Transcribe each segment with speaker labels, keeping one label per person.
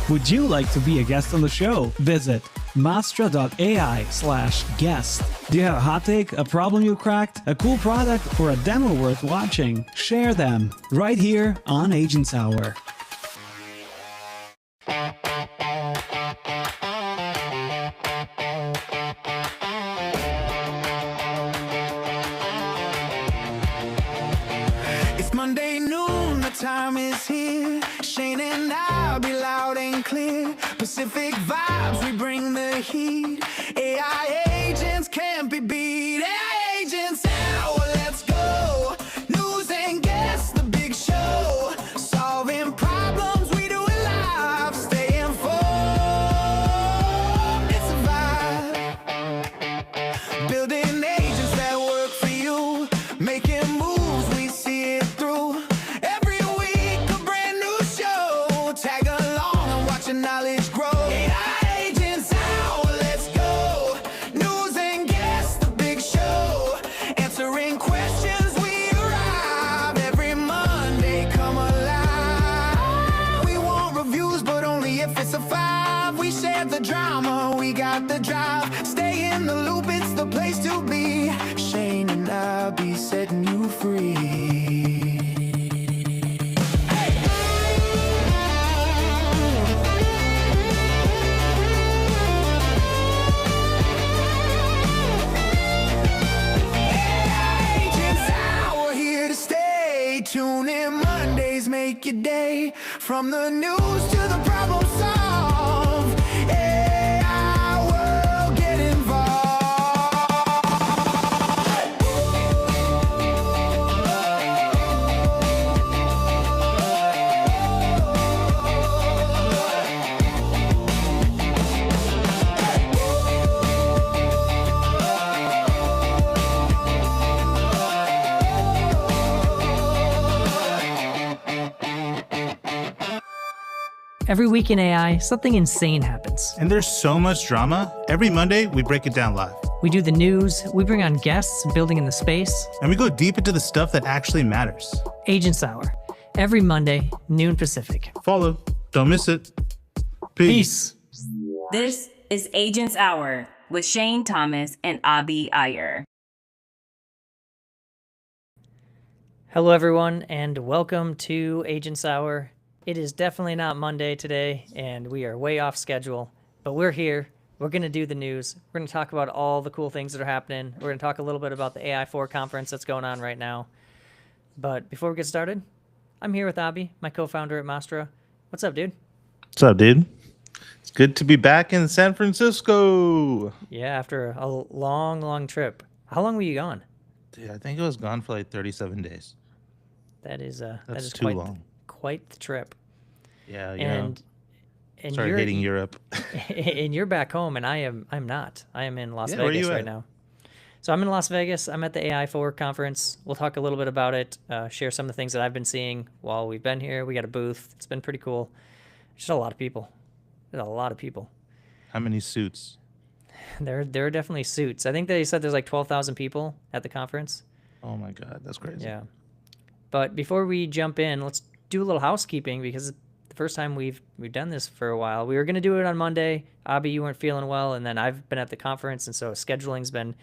Speaker 1: Would you like to be a guest on the show? Visit mastra.ai/guest. Do you have a hot take, a problem you cracked, a cool product, or a demo worth watching? Share them right here on Agents Hour.
Speaker 2: It's Monday noon, the time is here. Shane and I'll be loud and clear. Pacific vibes, we bring the heat. AI agents can't be beat. AI agents hour, let's go. News and guests, the big show. Solving problems, we do it live. Stay informed, it's a vibe. Building agents that work for you. Making moves, we see it through. Every week, a brand new show. Tag along and watch your knowledge grow. AI agents out, let's go. News and guests, the big show. Answering questions, we arrive. Every Monday, come alive. We want reviews, but only if it's a 5. We share the drama, we got the drive. Stay in the loop, it's the place to be. Shane and I'll be setting you free. Agents Hour, here to stay. Tune in Mondays, make your day. From the news to the problem solved. AI world, get involved.
Speaker 3: Every week in AI, something insane happens.
Speaker 4: And there's so much drama. Every Monday, we break it down live.
Speaker 3: We do the news, we bring on guests building in the space.
Speaker 4: And we go deep into the stuff that actually matters.
Speaker 3: Agents Hour, every Monday, noon Pacific.
Speaker 4: Follow. Don't miss it. Peace.
Speaker 5: This is Agents Hour with Shane Thomas and Abby Iyer.
Speaker 3: Hello, everyone, and welcome to Agents Hour. It is definitely not Monday today, and we are way off schedule, but we're here. We're going to do the news. We're going to talk about all the cool things that are happening. We're going to talk a little bit about the AI4 conference that's going on right now. But before we get started, I'm here with Abby, my co-founder at Mastra. What's up, dude?
Speaker 4: What's up, dude? It's good to be back in San Francisco.
Speaker 3: Yeah, after a long, long trip. How long were you gone?
Speaker 4: Dude, I think I was gone for like 37 days.
Speaker 3: That is
Speaker 4: too long.
Speaker 3: Quite the trip.
Speaker 4: Yeah,
Speaker 3: and
Speaker 4: started hating Europe.
Speaker 3: And you're back home, and I'm not. I am in Las
Speaker 4: where
Speaker 3: Vegas
Speaker 4: you
Speaker 3: right
Speaker 4: at?
Speaker 3: now. So I'm in Las Vegas. I'm at the AI4 conference. We'll talk a little bit about it, share some of the things that I've been seeing while we've been here. We got a booth. It's been pretty cool. Just a lot of people. There's a lot of people.
Speaker 4: How many suits?
Speaker 3: There are definitely suits. I think they said there's like 12,000 people at the conference.
Speaker 4: Oh my God, that's crazy.
Speaker 3: Yeah. But before we jump in, let's do a little housekeeping because the first time we've done this for a while. We were going to do it on Monday. Abby, you weren't feeling well, and then I've been at the conference, and so scheduling's been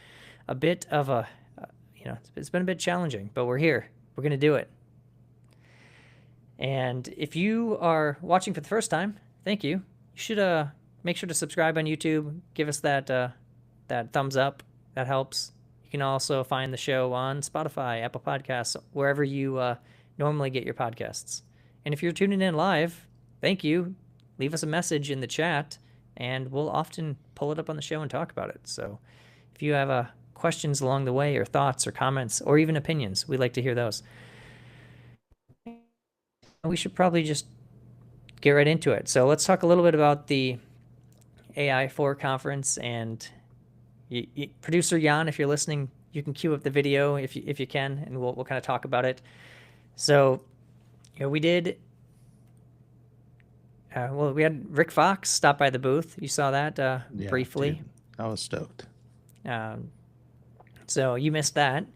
Speaker 3: a bit of a, it's been a bit challenging, but we're here. We're going to do it. And if you are watching for the first time, thank you. You should make sure to subscribe on YouTube. Give us that thumbs up. That helps. You can also find the show on Spotify, Apple Podcasts, wherever you normally get your podcasts. And if you're tuning in live, thank you. Leave us a message in the chat, and we'll often pull it up on the show and talk about it. So if you have questions along the way, or thoughts, or comments, or even opinions, we'd like to hear those. We should probably just get right into it. So let's talk a little bit about the AI4 conference. And producer Jan, if you're listening, you can cue up the video if you can, and we'll kind of talk about it. So, we did. We had Rick Fox stop by the booth. You saw that briefly.
Speaker 4: Dude, I was stoked.
Speaker 3: So you missed that.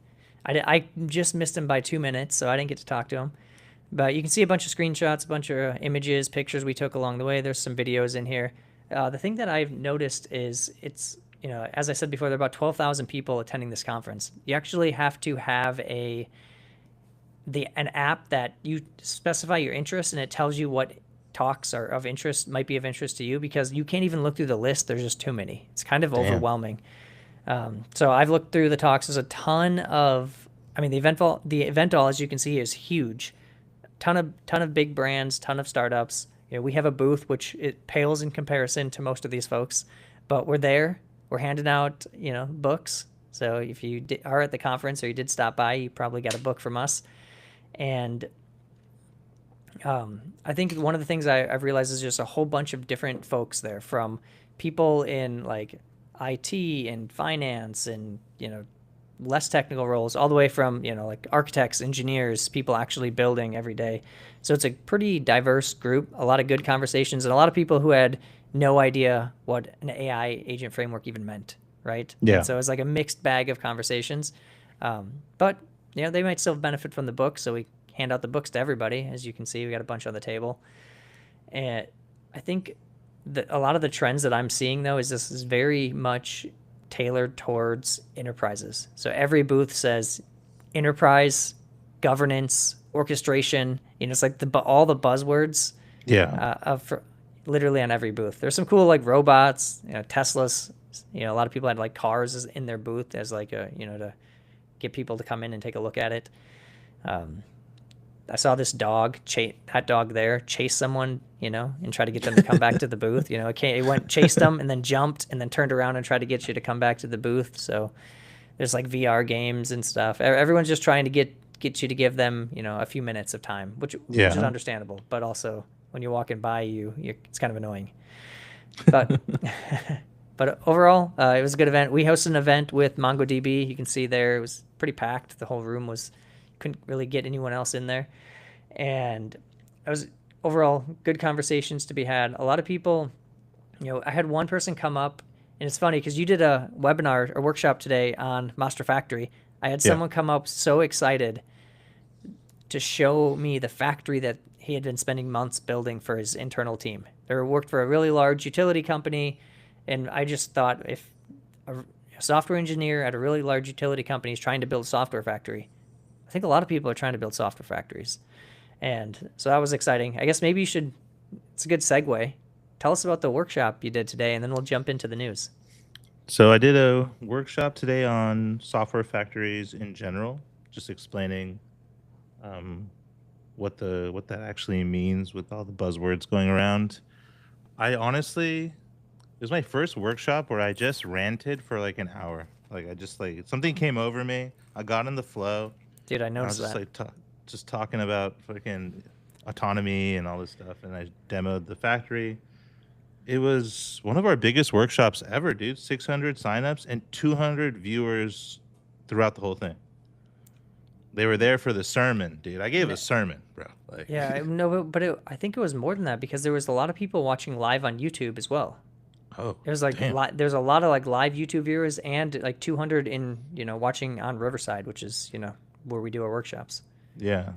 Speaker 3: I just missed him by 2 minutes, so I didn't get to talk to him. But you can see a bunch of screenshots, a bunch of images, pictures we took along the way. There's some videos in here. The thing that I've noticed is it's, as I said before, there are about 12,000 people attending this conference. You actually have to have an app that you specify your interest, and it tells you what talks are of interest, might be of interest to you, because you can't even look through the list. There's just too many. It's kind of overwhelming. So I've looked through the talks. There's a ton of, the event hall, as you can see, is huge. Ton of big brands, ton of startups. We have a booth, which it pales in comparison to most of these folks, but we're there. We're handing out, books. So if you are at the conference or you did stop by, you probably got a book from us. And I think one of the things I've realized is just a whole bunch of different folks there, from people in like IT and finance and, less technical roles, all the way from, like architects, engineers, people actually building every day. So it's a pretty diverse group, a lot of good conversations, and a lot of people who had no idea what an AI agent framework even meant, right?
Speaker 4: Yeah.
Speaker 3: And so it's like a mixed bag of conversations. But, they might still benefit from the book, so we hand out the books to everybody. As you can see, we got a bunch on the table. And I think that a lot of the trends that I'm seeing, though, is this is very much tailored towards enterprises. So every booth says enterprise, governance, orchestration. It's like all the buzzwords.
Speaker 4: Yeah.
Speaker 3: Literally on every booth. There's some cool like robots, Teslas. A lot of people had like cars in their booth as like a to get people to come in and take a look at it. I saw this dog, that dog there, chase someone, and try to get them to come back to the booth. It chased them and then jumped and then turned around and tried to get you to come back to the booth. So there's like VR games and stuff. Everyone's just trying to get you to give them, a few minutes of time, which is understandable. But also when you're walking by it's kind of annoying. But but overall, it was a good event. We hosted an event with MongoDB. You can see there it was pretty packed. The whole room couldn't really get anyone else in there. And it was overall good conversations to be had. A lot of people, I had one person come up, and it's funny because you did a webinar or workshop today on Master Factory. I had someone come up so excited to show me the factory that he had been spending months building for his internal team. They worked for a really large utility company, and I just thought if a software engineer at a really large utility company is trying to build a software factory, I think a lot of people are trying to build software factories. And so that was exciting. I guess maybe it's a good segue. Tell us about the workshop you did today, and then we'll jump into the news.
Speaker 4: So I did a workshop today on software factories in general, just explaining what that actually means with all the buzzwords going around. It was my first workshop where I just ranted for like an hour. Like I just something came over me. I got in the flow.
Speaker 3: Dude, I noticed
Speaker 4: that. I was just just talking about fucking autonomy and all this stuff, and I demoed the factory. It was one of our biggest workshops ever, dude. 600 signups and 200 viewers throughout the whole thing. They were there for the sermon, dude. I gave a sermon, bro.
Speaker 3: I think it was more than that, because there was a lot of people watching live on YouTube as well.
Speaker 4: Oh,
Speaker 3: there's there's a lot of like live YouTube viewers, and like 200 in watching on Riverside, which is where we do our workshops.
Speaker 4: Yeah.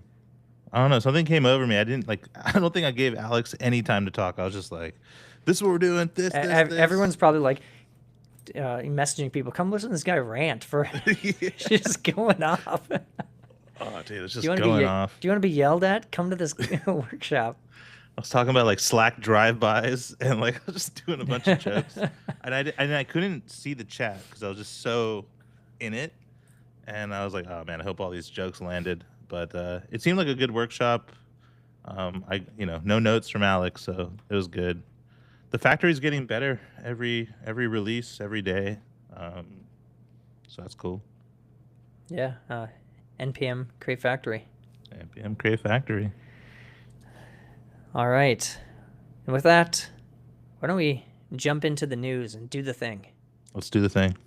Speaker 4: I don't know. Something came over me. I don't think I gave Alex any time to talk. I was just like, this is what we're doing. This.
Speaker 3: Everyone's probably like messaging people, come listen to this guy rant for just going off.
Speaker 4: Oh, dude, it's just going off.
Speaker 3: Do you want to be yelled at? Come to this workshop.
Speaker 4: I was talking about like Slack drive-bys and like I was just doing a bunch of jokes. And I couldn't see the chat because I was just so in it. And I was like, oh man, I hope all these jokes landed. But it seemed like a good workshop. No notes from Alex, so it was good. The factory's getting better every release, every day. So that's cool.
Speaker 3: Yeah, NPM Create Factory.
Speaker 4: NPM Create Factory.
Speaker 3: All right. And with that, why don't we jump into the news and do the thing?
Speaker 4: Let's do the thing.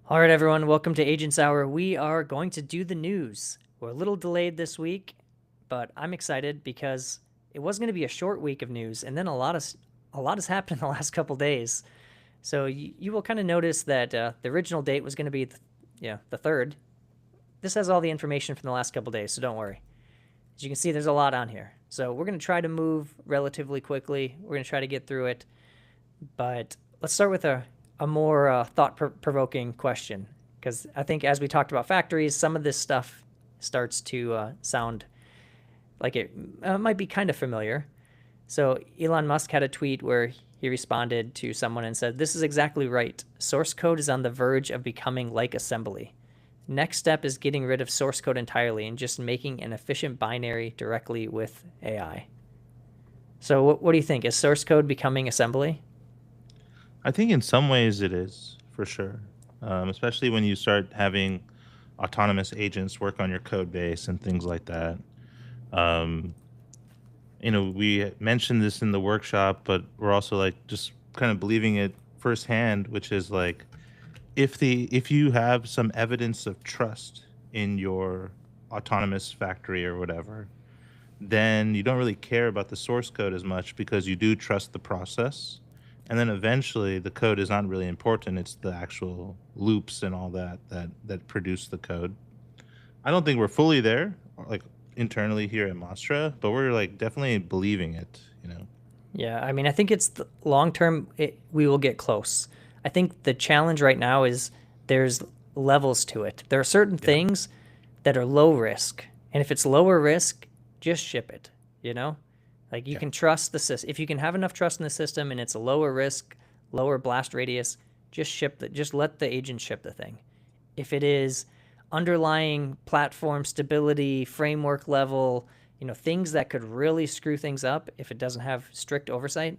Speaker 3: All right, everyone, welcome to Agents Hour. We are going to do the news. We're a little delayed this week, but I'm excited because it was going to be a short week of news, and then a lot has happened in the last couple days. So you will kind of notice that the original date was going to be the 3rd. This has all the information from the last couple days, so don't worry. As you can see, there's a lot on here. So we're going to try to move relatively quickly. We're going to try to get through it. But let's start with a more thought-provoking question, because I think as we talked about factories, some of this stuff starts to sound like it might be kind of familiar. So Elon Musk had a tweet where he responded to someone and said, "This is exactly right. Source code is on the verge of becoming like assembly. Next step is getting rid of source code entirely and just making an efficient binary directly with AI." So what do you think? Is source code becoming assembly?
Speaker 4: I think in some ways it is, for sure. Especially when you start having autonomous agents work on your code base and things like that. Um, we mentioned this in the workshop, but we're also like just kind of believing it firsthand, which is like if you have some evidence of trust in your autonomous factory or whatever, then you don't really care about the source code as much because you do trust the process. And then eventually the code is not really important. It's the actual loops and all that produce the code. I don't think we're fully there, like internally here at Mostra, but we're like definitely believing it.
Speaker 3: Yeah, I mean, I think it's the long term, we will get close. I think the challenge right now is there's levels to it. There are certain things that are low risk. And if it's lower risk, just ship it, Like you can trust the system. If you can have enough trust in the system and it's a lower risk, lower blast radius, just let the agent ship the thing. If it is underlying platform stability, framework level, things that could really screw things up if it doesn't have strict oversight,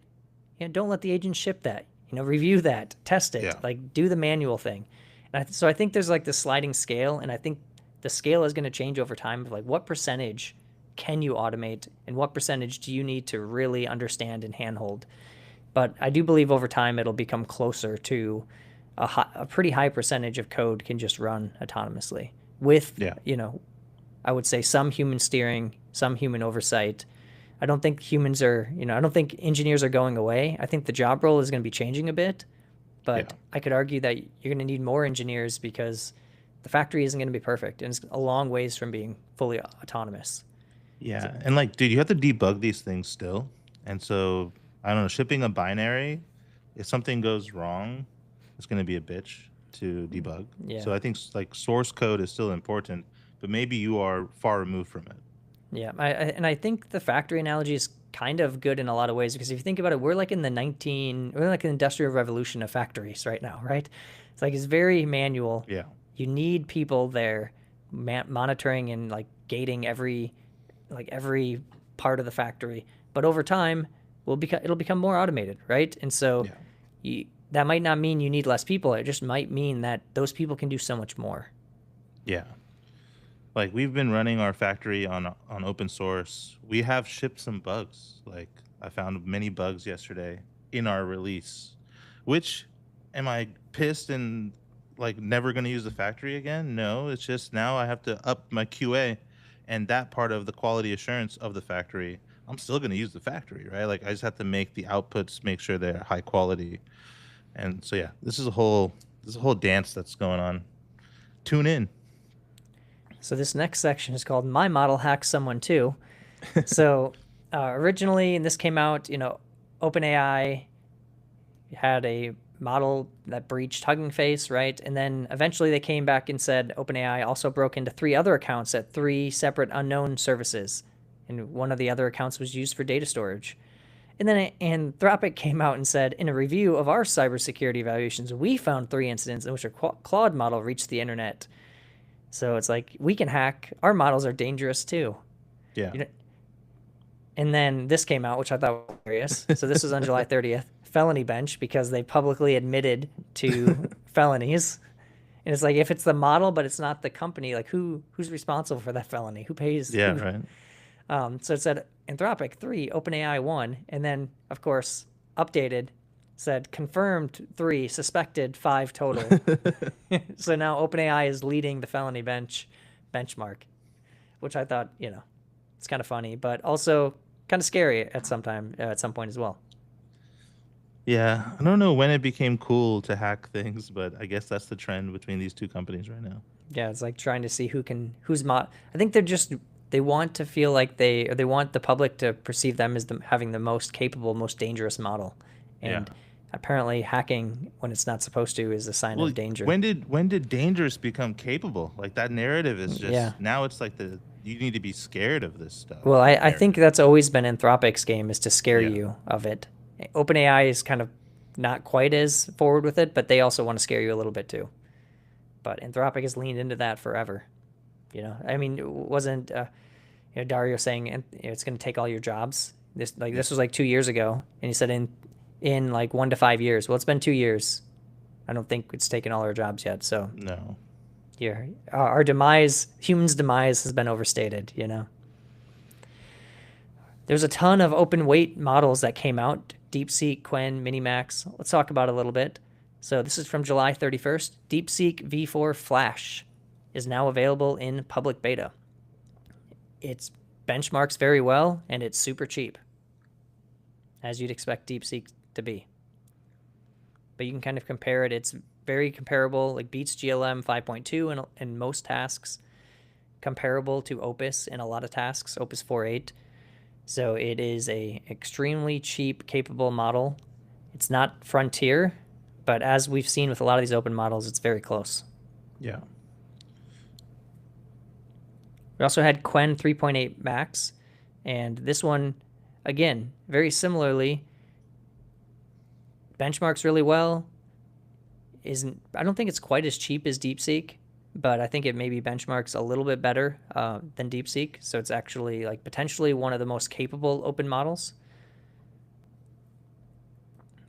Speaker 3: don't let the agent ship that. Review that, test it, like do the manual thing. And so I think there's like this sliding scale, and I think the scale is going to change over time of like what percentage can you automate and what percentage do you need to really understand and handhold. But I do believe over time it'll become closer to a pretty high percentage of code can just run autonomously with, I would say some human steering, some human oversight. I don't think humans are, I don't think engineers are going away. I think the job role is going to be changing a bit, but I could argue that you're going to need more engineers because the factory isn't going to be perfect and it's a long ways from being fully autonomous.
Speaker 4: Yeah. And like, dude, you have to debug these things still. And so, I don't know, shipping a binary, if something goes wrong, it's going to be a bitch to debug.
Speaker 3: Yeah.
Speaker 4: So I think like source code is still important, but maybe you are far removed from it.
Speaker 3: Yeah. I think the factory analogy is kind of good in a lot of ways because if you think about it, we're like in the industrial revolution of factories right now, right? It's like, it's very manual.
Speaker 4: Yeah.
Speaker 3: You need people there monitoring and like gating every part of the factory. But over time, it'll become more automated, right? And so that might not mean you need less people. It just might mean that those people can do so much more.
Speaker 4: Yeah. Like we've been running our factory on open source. We have shipped some bugs. Like I found many bugs yesterday in our release, which am I pissed and like never going to use the factory again? No, it's just now I have to up my QA and that part of the quality assurance of the factory. I'm still going to use the factory, right? Like I just have to make the outputs, make sure they're high quality. And so, yeah, this is a whole dance that's going on. Tune in.
Speaker 3: So this next section is called "My Model Hacks Someone Too." So originally, and this came out, OpenAI had a model that breached Hugging Face, right? And then eventually they came back and said OpenAI also broke into 3 other accounts at 3 separate unknown services. And one of the other accounts was used for data storage. And then Anthropic came out and said, in a review of our cybersecurity evaluations, we found 3 incidents in which a Claude model reached the internet. So it's like, we can hack. Our models are dangerous too.
Speaker 4: Yeah.
Speaker 3: And then this came out, which I thought was hilarious. So this was on July 30th. Felony bench, because they publicly admitted to felonies. And it's like, if it's the model, but it's not the company, like who's responsible for that felony? Who pays?
Speaker 4: Yeah, right.
Speaker 3: So it said Anthropic 3, OpenAI 1, and then, of course, updated, said confirmed 3, suspected 5 total. So now OpenAI is leading the felony benchmark, which I thought, It's kind of funny, but also kind of scary at some point as well.
Speaker 4: Yeah, I don't know when it became cool to hack things, but I guess that's the trend between these two companies right now.
Speaker 3: Yeah, it's like trying to see I think they want to feel like they want the public to perceive them as having the most capable, most dangerous model. And
Speaker 4: Yeah.
Speaker 3: apparently hacking when it's not supposed to is a sign
Speaker 4: Well,
Speaker 3: of danger.
Speaker 4: when did dangerous become capable? Like that narrative is just
Speaker 3: Yeah.
Speaker 4: now it's like you need to be scared of this stuff.
Speaker 3: Well, I think
Speaker 4: narrative.
Speaker 3: that's always been Anthropic's game, is to scare
Speaker 4: Yeah.
Speaker 3: you of it. OpenAI is kind of not quite as forward with it, but they also want to scare you a little bit too. But Anthropic has leaned into that forever. I mean, it wasn't Dario saying it's going to take all your jobs. This was like 2 years ago, and he said in like 1 to 5 years. Well, it's been 2 years. I don't think it's taken all our jobs yet. So
Speaker 4: No.
Speaker 3: here, our demise, humans' demise, has been overstated. There's a ton of open weight models that came out: DeepSeek, Qwen, Minimax. Let's talk about it a little bit. So this is from July 31st. DeepSeek V4 Flash is now available in public beta. It benchmarks very well, and it's super cheap, as you'd expect DeepSeek to be. But you can kind of compare it. It's very comparable, like beats GLM 5.2 in most tasks, comparable to Opus in a lot of tasks, Opus 4.8. So it is a extremely cheap, capable model. It's not frontier, but as we've seen with a lot of these open models, it's very close.
Speaker 4: Yeah.
Speaker 3: We also had Qwen 3.8 Max, and this one, again, very similarly, benchmarks really well. I don't think it's quite as cheap as DeepSeek, but I think it maybe benchmarks a little bit better than DeepSeek. So it's actually like potentially one of the most capable open models.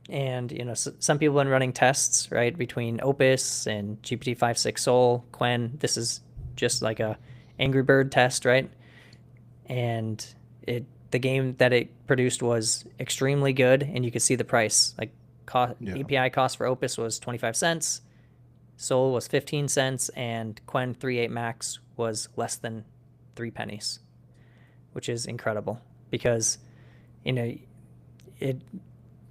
Speaker 3: And some people have been running tests, right, between Opus and GPT-5.6 Sol, Qwen. This is just like a Angry Bird test, right? And the game that it produced was extremely good, and you could see the price. Like API cost for Opus was 25 cents, Sol was 15 cents, and Qwen 3.8 Max was less than 3 pennies, which is incredible because it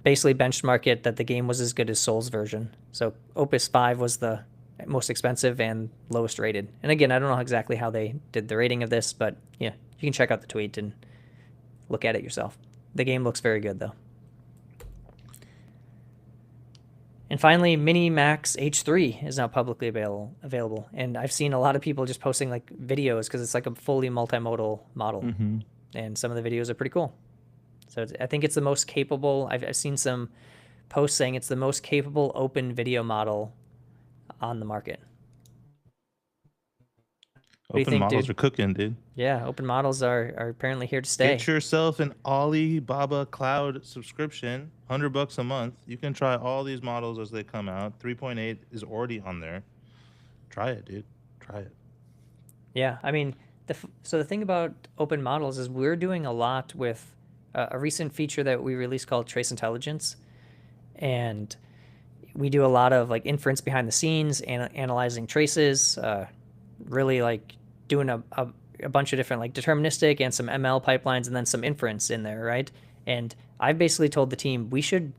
Speaker 3: basically benchmarked it that the game was as good as Sol's version. So Opus 5 was the most expensive and lowest rated. And again, I don't know exactly how they did the rating of this, but yeah, you can check out the tweet and look at it yourself. The game looks very good though. And finally, Minimax H3 is now publicly available. And I've seen a lot of people just posting like videos because it's like a fully multimodal model.
Speaker 4: Mm-hmm.
Speaker 3: And some of the videos are pretty cool. So I think it's the most capable. I've seen some posts saying it's the most capable open video model on the market. What do you
Speaker 4: Open
Speaker 3: think,
Speaker 4: models
Speaker 3: dude?
Speaker 4: are cooking, dude.
Speaker 3: Yeah, open models are apparently here to stay.
Speaker 4: Get yourself an Alibaba Cloud subscription, $100 a month. You can try all these models as they come out. 3.8 is already on there. Try it, dude. Try it.
Speaker 3: Yeah, I mean, so the thing about open models is we're doing a lot with a recent feature that we released called Trace Intelligence, and we do a lot of like inference behind the scenes and analyzing traces, really like doing a bunch of different like deterministic and some ML pipelines and then some inference in there, right? And I've basically told the team we should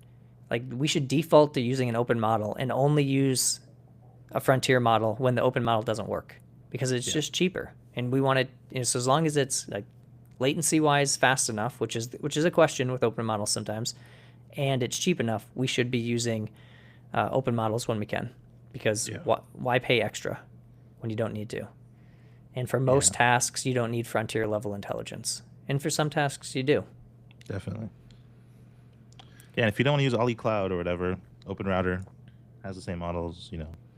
Speaker 3: default to using an open model and only use a frontier model when the open model doesn't work because it's just cheaper. And we want it, so as long as it's like latency wise fast enough, which is a question with open models sometimes, and it's cheap enough, we should be using open models when we can, because why pay extra when you don't need to? And for most tasks, you don't need frontier level intelligence. And for some tasks, you do.
Speaker 4: Definitely. Yeah, and if you don't want to use Ali Cloud or whatever, Open Router has the same models,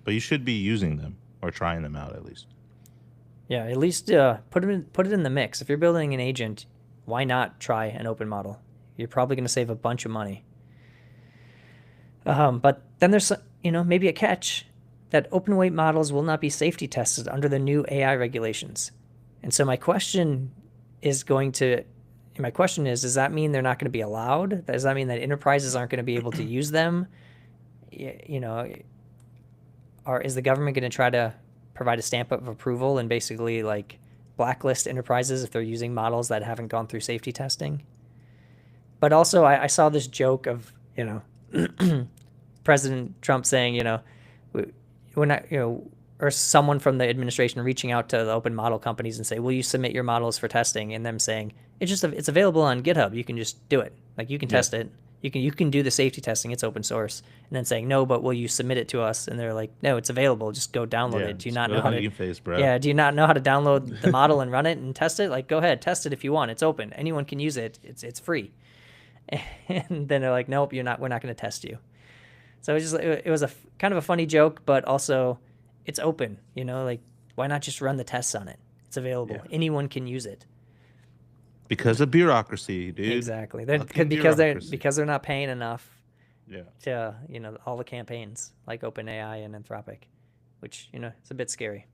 Speaker 4: but you should be using them or trying them out at least.
Speaker 3: Yeah, at least put it in the mix. If you're building an agent, why not try an open model? You're probably going to save a bunch of money. But then there's maybe a catch that open weight models will not be safety tested under the new AI regulations. And so my question is, does that mean they're not going to be allowed? Does that mean that enterprises aren't going to be able to use them? Or is the government going to try to provide a stamp of approval and basically like blacklist enterprises if they're using models that haven't gone through safety testing. But also, I saw this joke of, President Trump saying, we're not, or someone from the administration reaching out to the open model companies and say, will you submit your models for testing? And them saying, it's available on GitHub. You can just do it. Like, you can test it. You can do the safety testing. It's open source. And then saying, no, but will you submit it to us? And they're like, no, it's available. Just go download it. Do you not know how to?
Speaker 4: Face, bro.
Speaker 3: Yeah. Do you not know how to download the model and run it and test it? Like, go ahead, test it if you want. It's open. Anyone can use it. It's free. And then they're like, nope, we're not going to test you. So it was a kind of a funny joke, but also it's open. Like, why not just run the tests on it? It's available. Yeah. Anyone can use it.
Speaker 4: Because of bureaucurrency, dude.
Speaker 3: Exactly. Because they're not paying enough.
Speaker 4: Yeah.
Speaker 3: To all the campaigns like OpenAI and Anthropic, which it's a bit scary.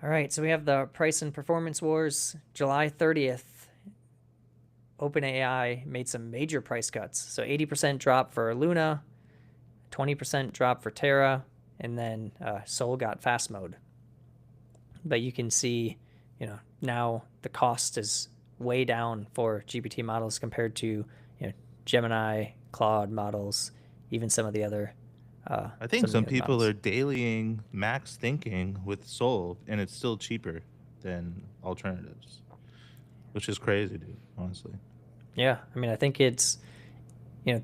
Speaker 3: All right, so we have the price and performance wars. July 30th, OpenAI made some major price cuts. So 80% drop for Luna, 20% drop for Terra, and then Sol got fast mode. But you can see, now the cost is way down for GPT models compared to Gemini, Claude models, even some of the other.
Speaker 4: I think some people are dailying max thinking with Sol, and it's still cheaper than alternatives, which is crazy, dude. Honestly.
Speaker 3: Yeah, I mean, I think it's,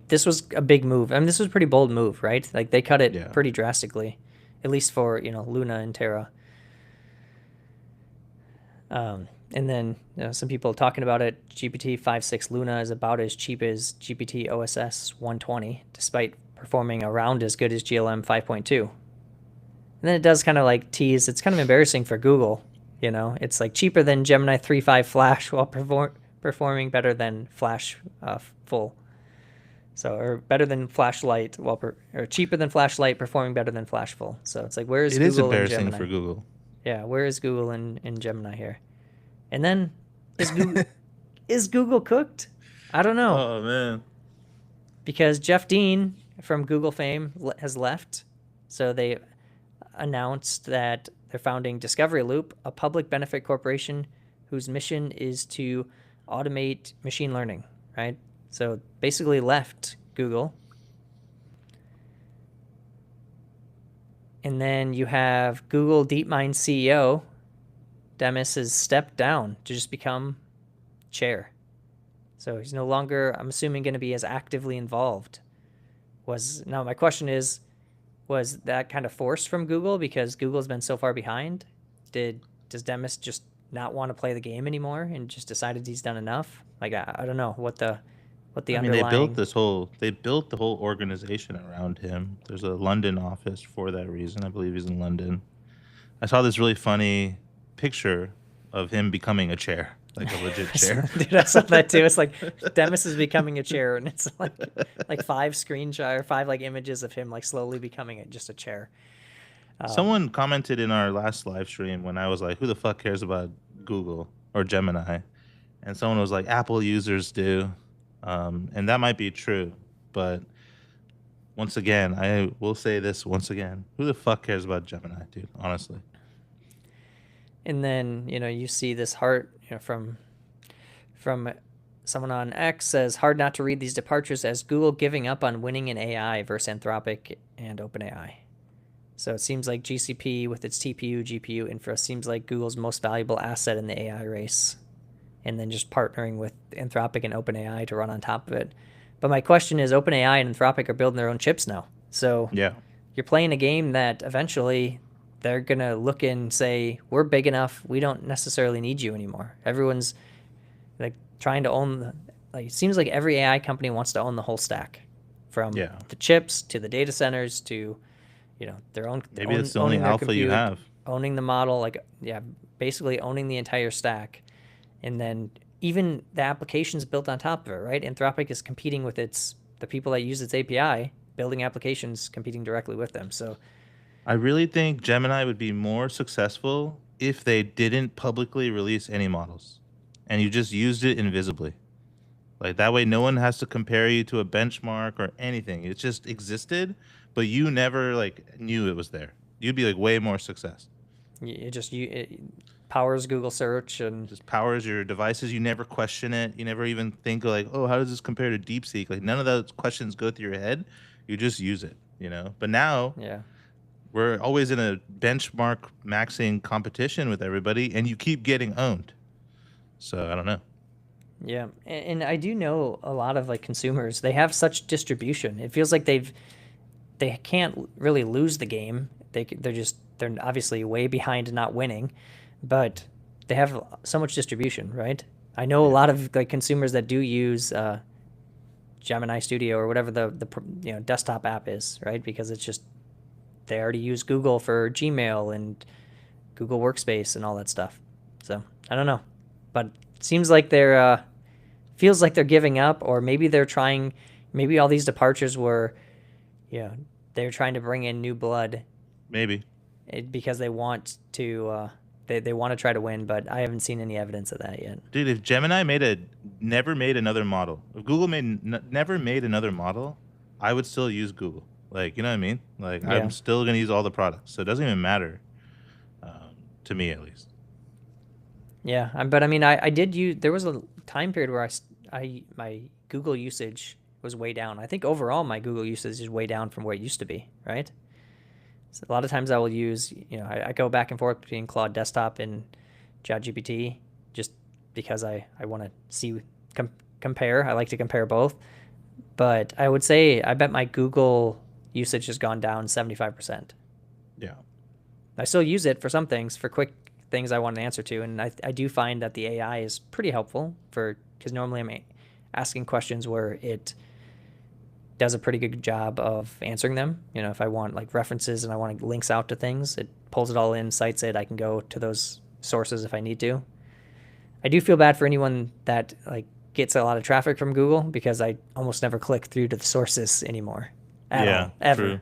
Speaker 3: this was a big move. I mean, this was a pretty bold move, right? Like, they cut it pretty drastically, at least for Luna and Terra. And then some people talking about it. GPT 5.6 Luna is about as cheap as GPT OSS 120, despite performing around as good as GLM 5.2. And then it does kind of like tease. It's kind of embarrassing for Google. It's like cheaper than Gemini 3.5 Flash while performing better than Flash full. So, or better than Flash Lite or cheaper than Flash Lite, performing better than Flash full. So it's like, where is Google in Gemini? It is embarrassing
Speaker 4: for Google.
Speaker 3: Yeah, where is Google in Gemini here? And then is Google cooked? I don't know.
Speaker 4: Oh man.
Speaker 3: Because Jeff Dean from Google fame has left. So they announced that they're founding Discovery Loop, a public benefit corporation whose mission is to automate machine learning, right? So basically left Google. And then you have Google DeepMind CEO Demis has stepped down to just become chair. So he's no longer, I'm assuming, going to be as actively involved. Now my question is, was that kind of forced from Google because Google's been so far behind? Does Demis just not want to play the game anymore and just decided he's done enough? Like, I don't know what the underlying.
Speaker 4: They built the whole organization around him. There's a London office for that reason. I believe he's in London. I saw this really funny picture of him becoming a chair, like a legit chair.
Speaker 3: Dude, I saw that too. It's like Demis is becoming a chair, and it's like 5 screenshots or 5 like images of him like slowly becoming just a chair.
Speaker 4: Someone commented in our last live stream when I was like, "Who the fuck cares about Google or Gemini?" And someone was like, "Apple users do," and that might be true, but once again, I will say this once again: who the fuck cares about Gemini, dude? Honestly.
Speaker 3: And then, you see this heart, from someone on X says, hard not to read these departures as Google giving up on winning in AI versus Anthropic and OpenAI. So it seems like GCP with its TPU, GPU infra seems like Google's most valuable asset in the AI race. And then just partnering with Anthropic and OpenAI to run on top of it. But my question is, OpenAI and Anthropic are building their own chips now. So you're playing a game that eventually they're going to look and say, we're big enough, we don't necessarily need you anymore. Everyone's like trying to own, it seems like every AI company wants to own the whole stack. From the chips to the data centers to, their own.
Speaker 4: Maybe it's the only alpha you have.
Speaker 3: Owning the model, basically owning the entire stack. And then even the applications built on top of it, right? Anthropic is competing with the people that use its API, building applications, competing directly with them. So
Speaker 4: I really think Gemini would be more successful if they didn't publicly release any models and you just used it invisibly. Like that way, no one has to compare you to a benchmark or anything. It just existed, but you never knew it was there. You'd be way more success.
Speaker 3: powers Google search and
Speaker 4: Just powers your devices. You never question it. You never even think like, oh, how does this compare to DeepSeek? Like none of those questions go through your head. You just use it, you know. But now
Speaker 3: yeah.
Speaker 4: we're always in a benchmark maxing competition with everybody, and you keep getting owned. So I don't know.
Speaker 3: Yeah, and I do know a lot of like consumers. They have such distribution. It feels like they can't really lose the game. They're obviously way behind and not winning, but they have so much distribution, right? I know a lot of like consumers that do use Gemini Studio or whatever the desktop app is, right? Because it's just they already use Google for Gmail and Google Workspace and all that stuff. So I don't know, but it seems like they're feels like they're giving up, or maybe they're trying. Maybe all these departures were, they're trying to bring in new blood.
Speaker 4: Maybe.
Speaker 3: Because they want to. They want to try to win, but I haven't seen any evidence of that yet.
Speaker 4: Dude, if Gemini never made another model, if Google never made another model, I would still use Google. Like, you know what I mean? Like,
Speaker 3: Yeah.
Speaker 4: I'm still gonna use all the products, so it doesn't even matter, to me at least.
Speaker 3: Yeah, but I mean, I did use. There was a time period where my Google usage was way down. I think overall my Google usage is way down from where it used to be, right? So a lot of times I will use, I go back and forth between Claude Desktop and ChatGPT just because I want to see, compare. I like to compare both. But I would say I bet my Google usage has gone down 75%.
Speaker 4: Yeah.
Speaker 3: I still use it for some things, for quick things I want an answer to. And I do find that the AI is pretty helpful because normally I'm asking questions where it does a pretty good job of answering them. If I want like references and I want links out to things, it pulls it all in, cites it. I can go to those sources if I need to. I do feel bad for anyone that like gets a lot of traffic from Google because I almost never click through to the sources anymore. At all, ever.
Speaker 4: True.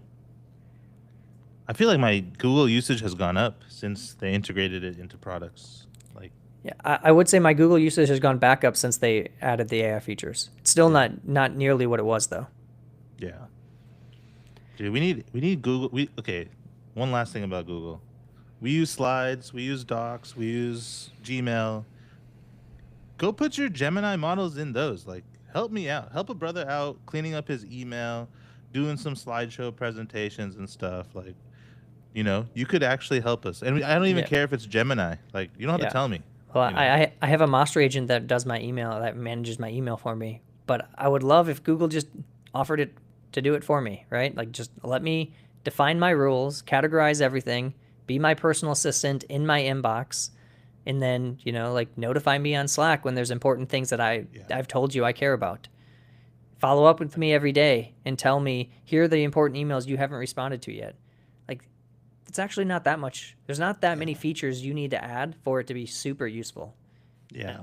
Speaker 4: I feel like my Google usage has gone up since they integrated it into products. Like,
Speaker 3: yeah, I would say my Google usage has gone back up since they added the AI features. It's still not nearly what it was though.
Speaker 4: yeah. Dude, we need Google. Okay. One last thing about Google. We use Slides, we use Docs, we use Gmail. Go put your Gemini models in those. Like, help me out. Help a brother out cleaning up his email, doing some slideshow presentations and stuff. Like, you could actually help us. And I don't even care if it's Gemini. Like, you don't have to tell me.
Speaker 3: Well, I have a master agent that does my email, that manages my email for me. But I would love if Google just offered it to do it for me, right? Like, just let me define my rules, categorize everything, be my personal assistant in my inbox, and then, like notify me on Slack when there's important things that I've told you I care about. Follow up with me every day and tell me, here are the important emails you haven't responded to yet. Like, it's actually not that much. There's not that many features you need to add for it to be super useful.
Speaker 4: Yeah.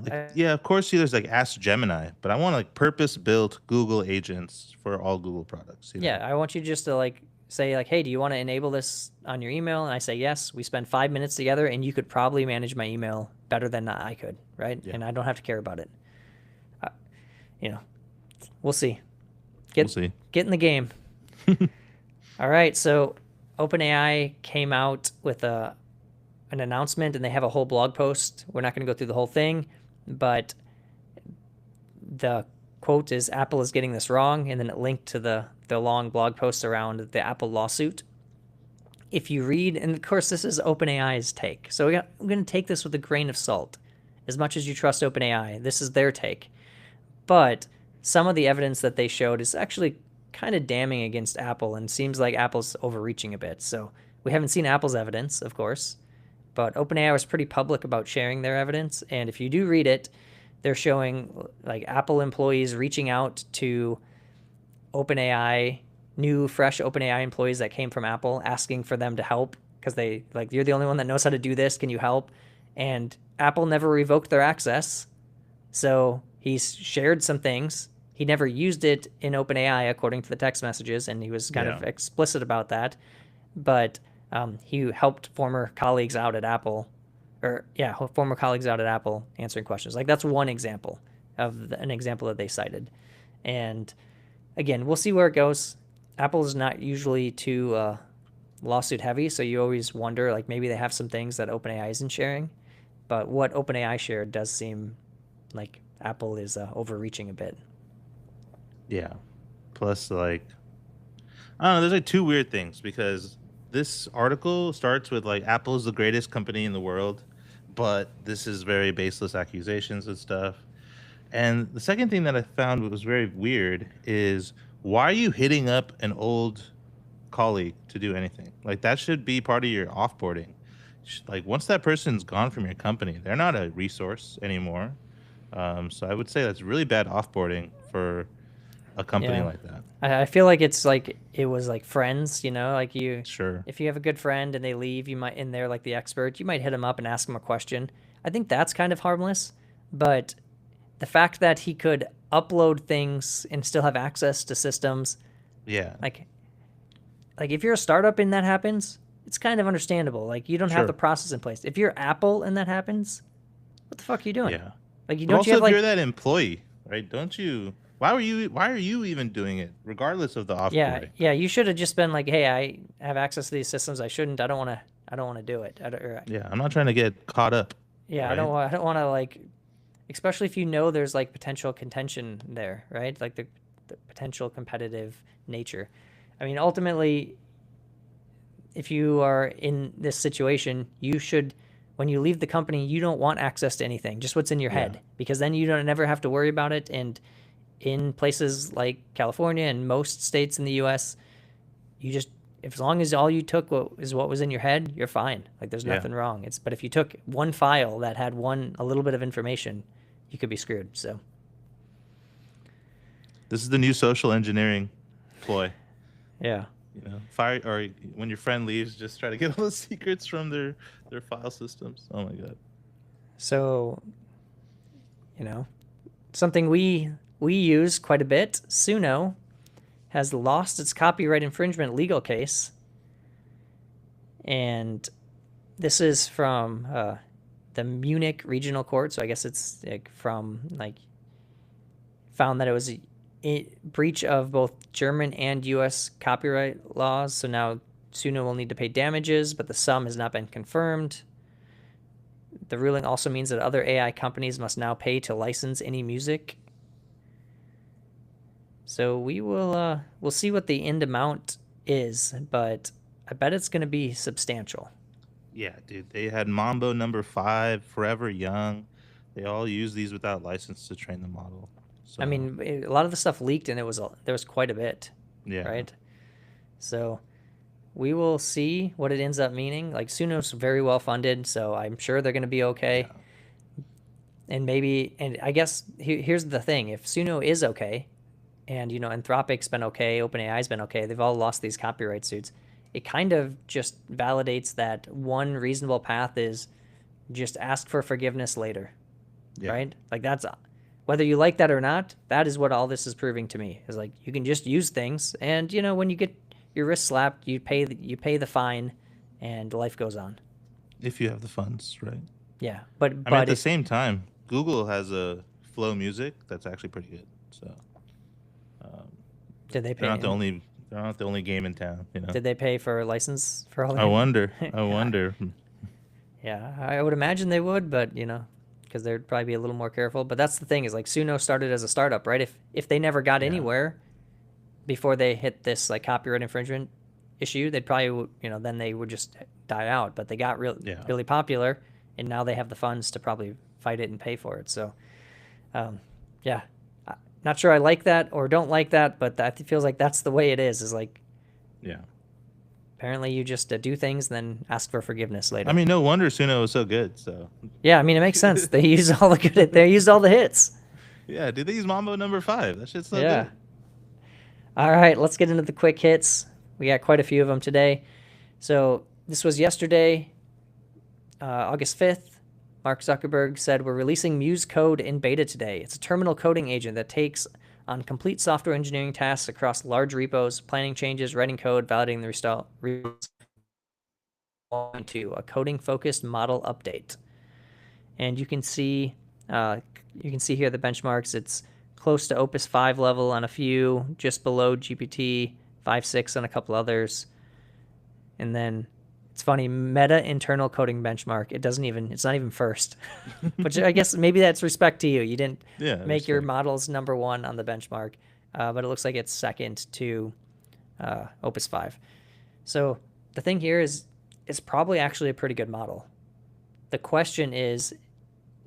Speaker 4: Of course, there's like Ask Gemini, but I want like purpose-built Google agents for all Google products.
Speaker 3: Yeah, I want you just to like say like, hey, do you want to enable this on your email? And I say yes. We spend 5 minutes together, and you could probably manage my email better than I could, right? Yeah. And I don't have to care about it. We'll see. Get in the game. All right, so OpenAI came out with an announcement, and they have a whole blog post. We're not going to go through the whole thing, but the quote is, Apple is getting this wrong, and then it linked to the long blog post around the Apple lawsuit. If you read, and of course this is OpenAI's take, so we're going to take this with a grain of salt. As much as you trust OpenAI, this is their take. But some of the evidence that they showed is actually kind of damning against Apple, and seems like Apple's overreaching a bit. So we haven't seen Apple's evidence, of course, but OpenAI was pretty public about sharing their evidence. And if you do read it, they're showing like Apple employees reaching out to OpenAI, new, fresh OpenAI employees that came from Apple, asking for them to help because they like, you're the only one that knows how to do this. Can you help? And Apple never revoked their access. So he's shared some things. He never used it in OpenAI, according to the text messages, and he was kind of explicit about that. But he helped former colleagues out at Apple, former colleagues out at Apple answering questions. Like, that's one example of an example that they cited. And again, we'll see where it goes. Apple is not usually too lawsuit heavy, so you always wonder, like, maybe they have some things that OpenAI isn't sharing. But what OpenAI shared does seem like Apple is overreaching a bit.
Speaker 4: Yeah. Plus, like, I don't know. There's like two weird things because this article starts with like Apple's the greatest company in the world, but this is very baseless accusations and stuff. And the second thing that I found was very weird is why are you hitting up an old colleague to do anything? Like that should be part of your offboarding. Like once that person's gone from your company, they're not a resource anymore. So I would say that's really bad offboarding for a company
Speaker 3: Yeah.
Speaker 4: like that.
Speaker 3: I feel like it's like it was like friends, you know, like
Speaker 4: Sure.
Speaker 3: if you have a good friend and they leave, you might, and they're like the expert, you might hit them up and ask them a question. I think that's kind of harmless, but the fact that he could upload things and still have access to systems,
Speaker 4: Yeah.
Speaker 3: like if you're a startup and that happens, it's kind of understandable. Like you don't have
Speaker 4: Sure.
Speaker 3: the process in place. If you're Apple and that happens, what the fuck are you doing?
Speaker 4: Yeah.
Speaker 3: Like
Speaker 4: But
Speaker 3: don't
Speaker 4: also,
Speaker 3: you have
Speaker 4: if
Speaker 3: like
Speaker 4: you're that employee, right? Don't you? Why are you even doing it, regardless of the offboarding?
Speaker 3: yeah, you should have just been like, hey, I have access to these systems. I shouldn't. I don't want to do it.
Speaker 4: Yeah, I'm not trying to get caught up.
Speaker 3: Yeah,
Speaker 4: right?
Speaker 3: I don't want to like, especially if you know there's like potential contention there, right? Like the potential competitive nature. I mean, ultimately, if you are in this situation, you should, when you leave the company, you don't want access to anything, just what's in your head, because then you don't never have to worry about it. And in places like California and most states in the U.S., you just, as long as all you took is what was in your head, you're fine. Like there's
Speaker 4: Yeah.
Speaker 3: nothing wrong. But if you took one file that had a little bit of information, you could be screwed. So
Speaker 4: This is the new social engineering ploy.
Speaker 3: yeah.
Speaker 4: You know, fire or when your friend leaves, just try to get all the secrets from their file systems. Oh my god.
Speaker 3: So, something we use quite a bit, Suno has lost its copyright infringement legal case. And this is from the Munich Regional Court. So I guess it's like found that it was a breach of both German and U.S. copyright laws. So now Suno will need to pay damages, but the sum has not been confirmed. The ruling also means that other AI companies must now pay to license any music. So we'll see what the end amount is, but I bet it's going to be substantial.
Speaker 4: Yeah, dude. They had Mambo number 5, Forever Young. They all use these without license to train the model. So,
Speaker 3: I mean, a lot of the stuff leaked, and there was quite a bit,
Speaker 4: yeah.
Speaker 3: right? So we will see what it ends up meaning. Like Suno's very well funded, so I'm sure they're going to be okay. Yeah. And I guess here's the thing: if Suno is okay, and Anthropic's been okay, OpenAI's been okay, they've all lost these copyright suits. It kind of just validates that one reasonable path is just ask for forgiveness later, right? Like that's, whether you like that or not, that is what all this is proving to me. Is like you can just use things, and when you get your wrist slapped, you pay the fine, and life goes on.
Speaker 4: If you have the funds, right?
Speaker 3: Yeah, but
Speaker 4: I mean, at the same time, Google has a Flow Music that's actually pretty good. So,
Speaker 3: did they pay?
Speaker 4: They're not the only game in town.
Speaker 3: Did they pay for a license for all?
Speaker 4: I wonder. I wonder.
Speaker 3: Yeah, I would imagine they would, but because they'd probably be a little more careful. But that's the thing, is like Suno started as a startup, right? If they never got anywhere before they hit this like copyright infringement issue, they'd probably then they would just die out. But they got really popular, and now they have the funds to probably fight it and pay for it. So, yeah, not sure I like that or don't like that, but that feels like that's the way it is. Is like,
Speaker 4: yeah.
Speaker 3: Apparently, you just do things and then ask for forgiveness later.
Speaker 4: I mean, no wonder Suno was so good. So
Speaker 3: yeah, I mean, it makes sense. They used all the good. They used all the hits.
Speaker 4: Yeah, dude, they use Mambo number 5. That shit's so good.
Speaker 3: All right, let's get into the quick hits. We got quite a few of them today. So this was yesterday, August 5th. Mark Zuckerberg said, "We're releasing Muse Code in beta today. It's a terminal coding agent that takes on complete software engineering tasks across large repos, planning changes, writing code, validating the results to a coding-focused model update." And you can see here the benchmarks. It's close to Opus 5 level on a few, just below GPT 5.6 on a couple others, and then It's funny, Meta internal coding benchmark. It's not even first. Which I guess maybe that's respect to you. You didn't make your models number 1 on the benchmark, but it looks like it's second to Opus 5. So the thing here is, it's probably actually a pretty good model. The question is,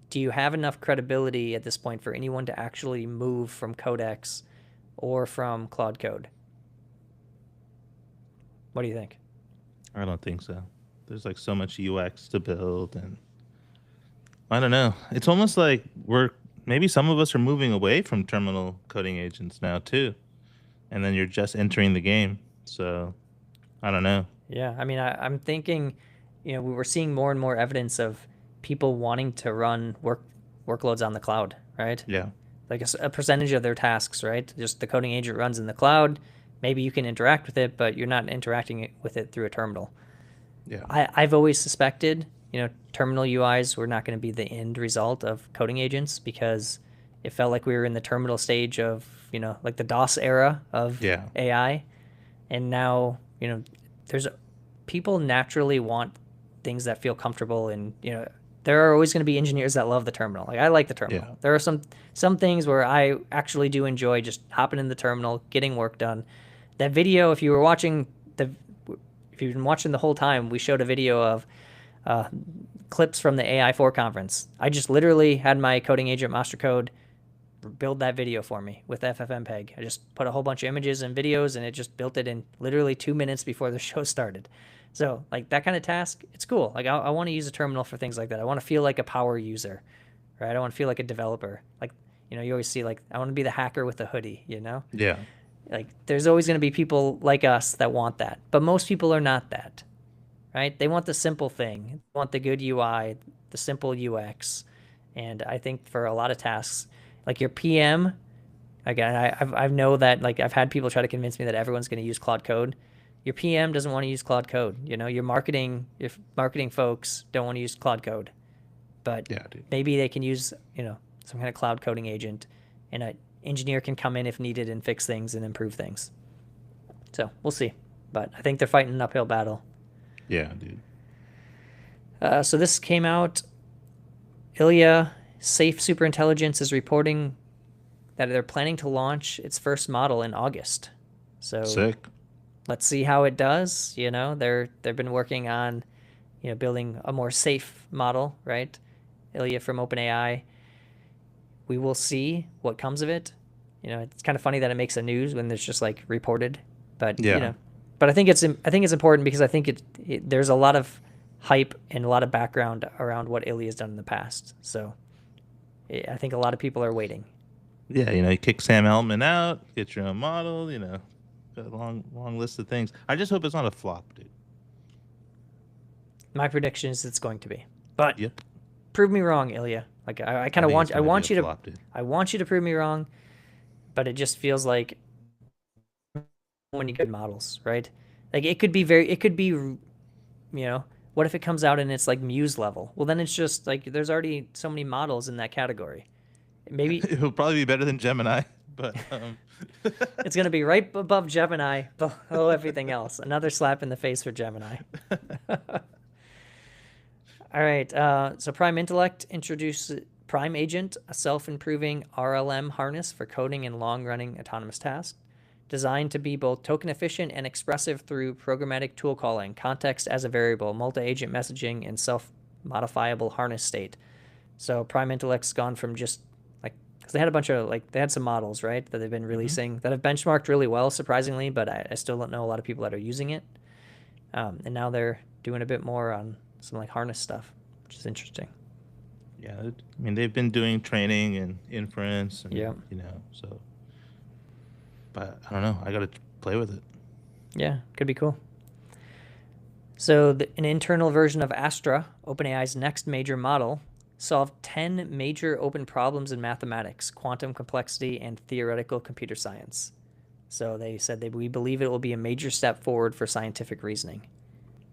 Speaker 3: do you have enough credibility at this point for anyone to actually move from Codex or from Claude Code? What do you think?
Speaker 4: I don't think so. There's like so much UX to build, and I don't know. It's almost like maybe some of us are moving away from terminal coding agents now too, and then you're just entering the game. So I don't know.
Speaker 3: Yeah, I mean, I'm thinking, we were seeing more and more evidence of people wanting to run workloads on the cloud, right?
Speaker 4: Yeah.
Speaker 3: Like a percentage of their tasks, right? Just the coding agent runs in the cloud. Maybe you can interact with it, but you're not interacting with it through a terminal.
Speaker 4: Yeah.
Speaker 3: I've always suspected, terminal UIs were not going to be the end result of coding agents, because it felt like we were in the terminal stage of, like the DOS era of AI. And now, there's people naturally want things that feel comfortable, and, there are always going to be engineers that love the terminal. Like, I like the terminal.
Speaker 4: Yeah.
Speaker 3: There are some things where I actually do enjoy just hopping in the terminal, getting work done. That video, if you've been watching the whole time, we showed a video of clips from the AI4 conference. I just literally had my coding agent master code build that video for me with FFmpeg. I just put a whole bunch of images and videos, and it just built it in literally 2 minutes before the show started. So like that kind of task, it's cool. Like I want to use a terminal for things like that. I want to feel like a power user, right? I want to feel like a developer. Like, you always see, like, I want to be the hacker with the hoodie,
Speaker 4: Yeah.
Speaker 3: Like, there's always going to be people like us that want that. But most people are not that, right? They want the simple thing. They want the good UI, the simple UX. And I think for a lot of tasks, like your PM, again, I know that, like, I've had people try to convince me that everyone's going to use Claude Code. Your PM doesn't want to use Claude Code. Your marketing folks don't want to use Claude Code. But maybe they can use, some kind of cloud coding agent, and an engineer can come in if needed and fix things and improve things. So we'll see. But I think they're fighting an uphill battle.
Speaker 4: Yeah, dude.
Speaker 3: So this came out. Ilya Safe Superintelligence is reporting that they're planning to launch its first model in August. So
Speaker 4: Sick.
Speaker 3: Let's see how it does. They've been working on, building a more safe model, right? Ilya from OpenAI. We will see what comes of it. It's kind of funny that it makes the news when it's just like reported, but but I think it's important, because I think there's a lot of hype and a lot of background around what Ilya has done in the past. So I think a lot of people are waiting.
Speaker 4: Yeah, you kick Sam Altman out, get your own model. Got a long list of things. I just hope it's not a flop, dude.
Speaker 3: My prediction is it's going to be, but
Speaker 4: Yep.
Speaker 3: prove me wrong, Ilya. Like I kind of want you to
Speaker 4: flop, dude.
Speaker 3: I want you to prove me wrong, but it just feels like many good models, right? Like it could be what if it comes out and it's like Muse level? Well, then it's just like there's already so many models in that category. Maybe
Speaker 4: It'll probably be better than Gemini, but
Speaker 3: it's going to be right above Gemini, below everything else. Another slap in the face for Gemini. All right. So Prime Intellect introduced Prime Agent, a self-improving RLM harness for coding and long-running autonomous tasks, designed to be both token efficient and expressive through programmatic tool calling, context as a variable, multi-agent messaging, and self-modifiable harness state. So Prime Intellect's gone from just because they had a bunch of they had some models, right, that they've been releasing that have benchmarked really well, surprisingly, but I still don't know a lot of people that are using it. And now they're doing a bit more on some harness stuff, which is interesting.
Speaker 4: Yeah, I mean, they've been doing training and inference, and, so. But I don't know. I got to play with it.
Speaker 3: Yeah, could be cool. So an internal version of Astra, OpenAI's next major model, solved 10 major open problems in mathematics, quantum complexity, and theoretical computer science. So they said we believe it will be a major step forward for scientific reasoning.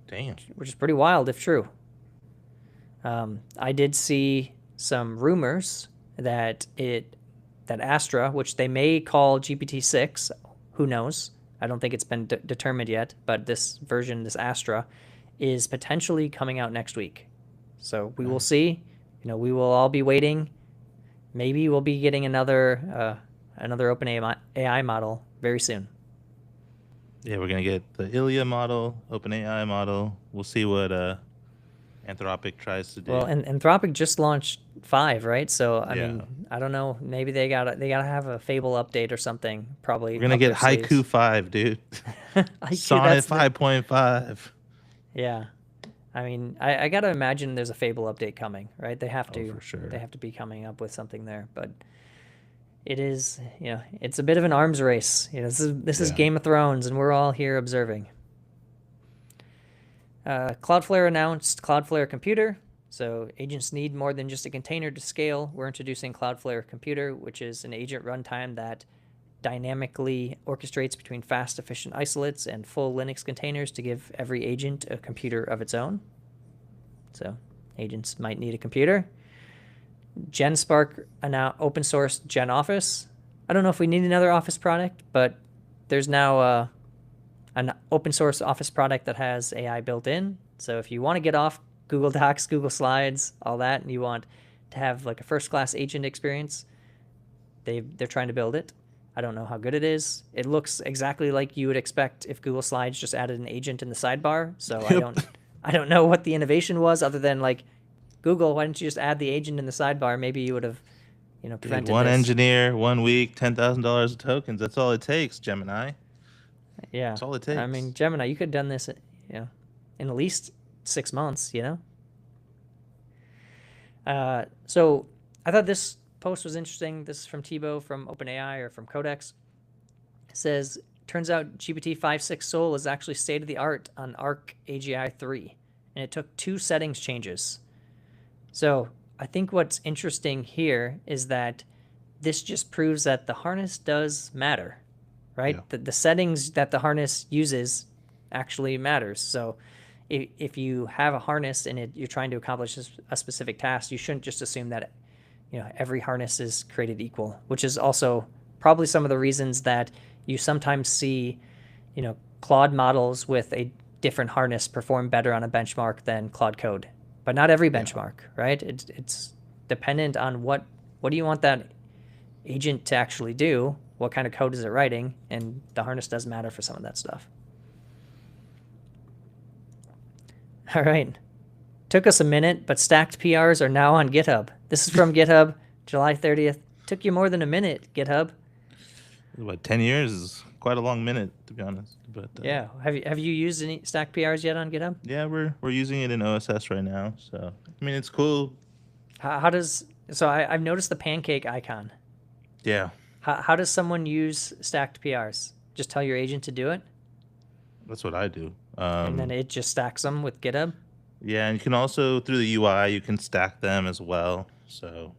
Speaker 4: Damn.
Speaker 3: Which is pretty wild if true. I did see some rumors that Astra, which they may call GPT-6, who knows? I don't think it's been determined yet, but this version, this Astra, is potentially coming out next week. So we will see. We will all be waiting. Maybe we'll be getting another OpenAI model very soon.
Speaker 4: Yeah, we're gonna get the Ilya model, OpenAI model. We'll see what Anthropic tries to do.
Speaker 3: Well, and Anthropic just launched 5, right? So I
Speaker 4: Yeah.
Speaker 3: mean, I don't know. Maybe they gotta have a Fable update or something. Probably
Speaker 4: We're gonna
Speaker 3: up
Speaker 4: get
Speaker 3: their sleeves.
Speaker 4: Haiku 5, dude.
Speaker 3: Haiku,
Speaker 4: Sonnet
Speaker 3: that's the-
Speaker 4: 5.5.
Speaker 3: Yeah, I mean, I gotta imagine there's a Fable update coming, right? They have to.
Speaker 4: For sure.
Speaker 3: They have to be coming up with something there, but it is, it's a bit of an arms race. This is Game of Thrones, and we're all here observing. Cloudflare announced Cloudflare Computer. So agents need more than just a container to scale. We're introducing Cloudflare Computer, which is an agent runtime that dynamically orchestrates between fast, efficient isolates and full Linux containers to give every agent a computer of its own. So agents might need a computer. GenSpark open source GenOffice. I don't know if we need another Office product, but there's now an open source Office product that has AI built in. So if you want to get off Google Docs, Google Slides, all that, and you want to have like a first-class agent experience, they're trying to build it. I don't know how good it is. It looks exactly like you would expect if Google Slides just added an agent in the sidebar. So I don't know what the innovation was other than like, Google, why didn't you just add the agent in the sidebar? Maybe you would have, prevented
Speaker 4: One
Speaker 3: this.
Speaker 4: engineer, 1 week, $10,000 of tokens. That's all it takes, Gemini.
Speaker 3: Yeah,
Speaker 4: That's all it takes.
Speaker 3: I mean, Gemini, you could have done this, in at least 6 months. So I thought this post was interesting. This is from Thibaut from OpenAI or from Codex. It says, turns out GPT 5.6 Soul is actually state of the art on Arc AGI 3, and it took 2 settings changes. So I think what's interesting here is that this just proves that the harness does matter, right?
Speaker 4: Yeah.
Speaker 3: The settings that the harness uses actually matters. So if you have a harness and you're trying to accomplish a specific task, you shouldn't just assume that every harness is created equal, which is also probably some of the reasons that you sometimes see Claude models with a different harness perform better on a benchmark than Claude Code. But not every benchmark, right? It's dependent on what do you want that agent to actually do, what kind of code is it writing, and the harness does matter for some of that stuff. All right. Took us a minute, but stacked PRs are now on GitHub. This is from GitHub, July 30th. Took you more than a minute, GitHub.
Speaker 4: 10 years is quite a long minute, to be honest. But
Speaker 3: Yeah. Have you used any stacked PRs yet on GitHub?
Speaker 4: yeah, we're using it in OSS right now. So I mean, it's cool.
Speaker 3: I've noticed the pancake icon.
Speaker 4: Yeah,
Speaker 3: How does someone use stacked PRs? Just tell your agent to do it,
Speaker 4: that's what I do.
Speaker 3: and then it just stacks them with GitHub?
Speaker 4: Yeah, and you can also through the UI you can stack them as well. So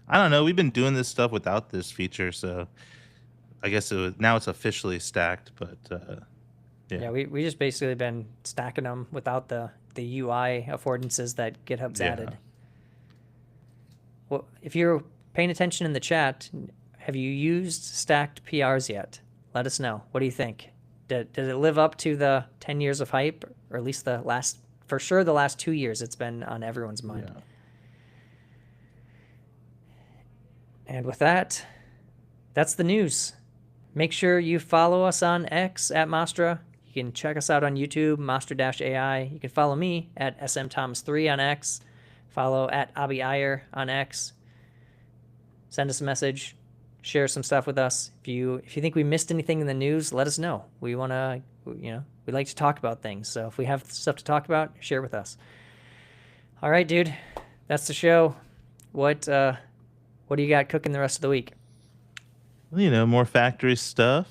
Speaker 4: I don't know. We've been doing this stuff without this feature, so I guess now it's officially stacked. But
Speaker 3: Yeah, we just basically been stacking them without the UI affordances that GitHub's added. Well, if you're paying attention in the chat, have you used stacked PRs yet? Let us know. What do you think? Did it live up to the 10 years of hype, or at least the last 2 years it's been on everyone's mind?
Speaker 4: Yeah.
Speaker 3: And with that, that's the news. Make sure you follow us on X at Mastra. You can check us out on YouTube, Mastra-AI. You can follow me at smthomas3 on X. Follow at Abi Iyer on X. Send us a message. Share some stuff with us. If you think we missed anything in the news, let us know. We want to, we like to talk about things. So if we have stuff to talk about, share it with us. All right, dude. That's the show. What do you got cooking the rest of the week?
Speaker 4: Well, more factory stuff,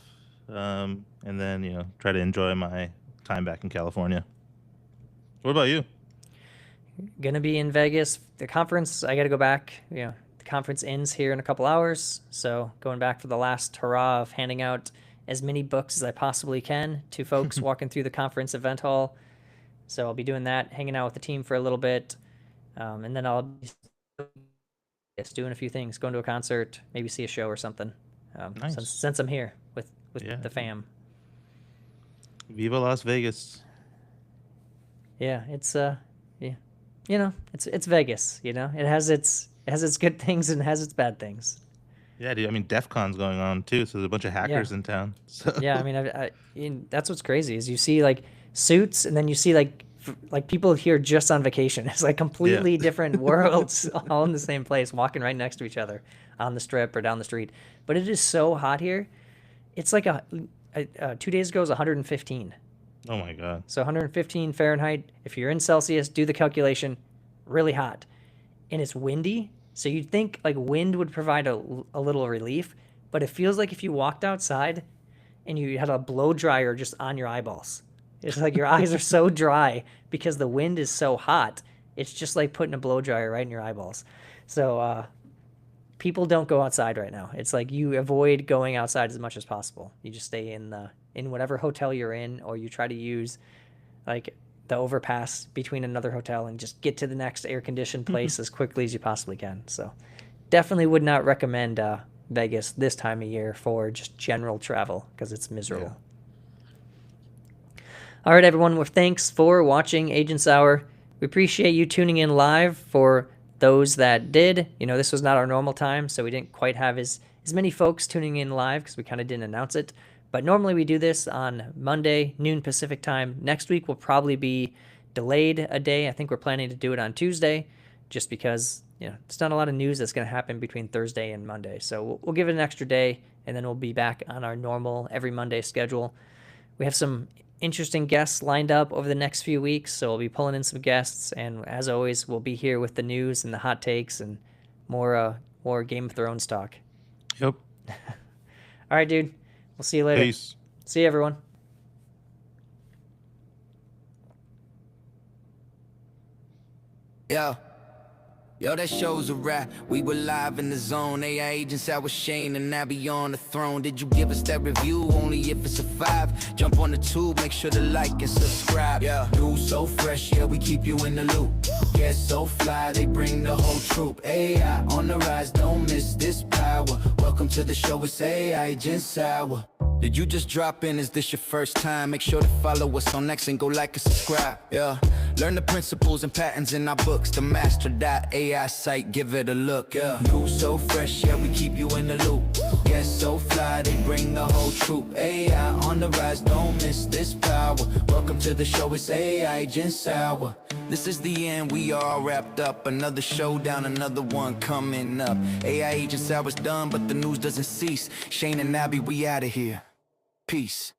Speaker 4: and then try to enjoy my time back in California. What about you?
Speaker 3: Gonna be in Vegas. The conference, I got to go back. The conference ends here in a couple hours, so going back for the last hurrah of handing out as many books as I possibly can to folks walking through the conference event hall. So I'll be doing that, hanging out with the team for a little bit, and then I'll be just doing a few things, going to a concert, maybe see a show or something.
Speaker 4: Nice.
Speaker 3: Since I'm here with
Speaker 4: Yeah.
Speaker 3: the fam.
Speaker 4: Viva Las Vegas.
Speaker 3: Yeah, it's yeah, it's Vegas. It has its good things and has its bad things.
Speaker 4: Yeah, dude. I mean, DEF CON's going on too, so there's a bunch of hackers
Speaker 3: Yeah.
Speaker 4: in town. So
Speaker 3: Yeah, I mean, that's what's crazy is you see like suits, and then you see like like people here just on vacation. It's like completely different worlds, all in the same place, walking right next to each other on the strip or down the street. But it is so hot here. It's like 2 days ago it was 115.
Speaker 4: oh my god.
Speaker 3: So 115 Fahrenheit. If you're in Celsius, do the calculation. Really hot, and it's windy. So you'd think like wind would provide a little relief, but it feels like if you walked outside and you had a blow dryer just on your eyeballs. It's like your eyes are so dry because the wind is so hot. It's just like putting a blow dryer right in your eyeballs. So people don't go outside right now. It's like you avoid going outside as much as possible. You just stay in whatever hotel you're in, or you try to use like the overpass between another hotel and just get to the next air-conditioned place as quickly as you possibly can. So definitely would not recommend Vegas this time of year for just general travel because it's miserable. All right, everyone. Well, thanks for watching Agents Hour. We appreciate you tuning in live. For those that did, this was not our normal time, so we didn't quite have as many folks tuning in live because we kind of didn't announce it. But normally we do this on Monday, noon Pacific time. Next week will probably be delayed a day. I think we're planning to do it on Tuesday just because, it's not a lot of news that's going to happen between Thursday and Monday. So we'll give it an extra day, and then we'll be back on our normal every Monday schedule. We have some interesting guests lined up over the next few weeks, so we'll be pulling in some guests. And as always, we'll be here with the news and the hot takes and more Game of Thrones talk.
Speaker 4: Yep.
Speaker 3: All right, dude. We'll see you later.
Speaker 4: Peace.
Speaker 3: See you, everyone.
Speaker 2: Yo, that show's a wrap. We were live in the zone. AI Agents out with Shane and Abby on the throne. Did you give us that review? Only if it's a 5. Jump on the tube, make sure to like and subscribe. Yeah, news so fresh, yeah, we keep you in the loop. Guests so fly, they bring the whole troop. AI on the rise, don't miss this power. Welcome to the show, it's AI Agents Hour. Did you just drop in? Is this your first time? Make sure to follow us on X and go like and subscribe. Yeah, learn the principles and patterns in our books. The master.ai site, give it a look. Yeah, news so fresh, yeah, we keep you in the loop. Guests so fly, they bring the whole troop. AI on the rise, don't miss this power. Welcome to the show, it's AI Agents Hour. This is the end, we all wrapped up. Another showdown, another one coming up. AI Agents Hour's done, but the news doesn't cease. Shane and Abby, we out of here. Peace.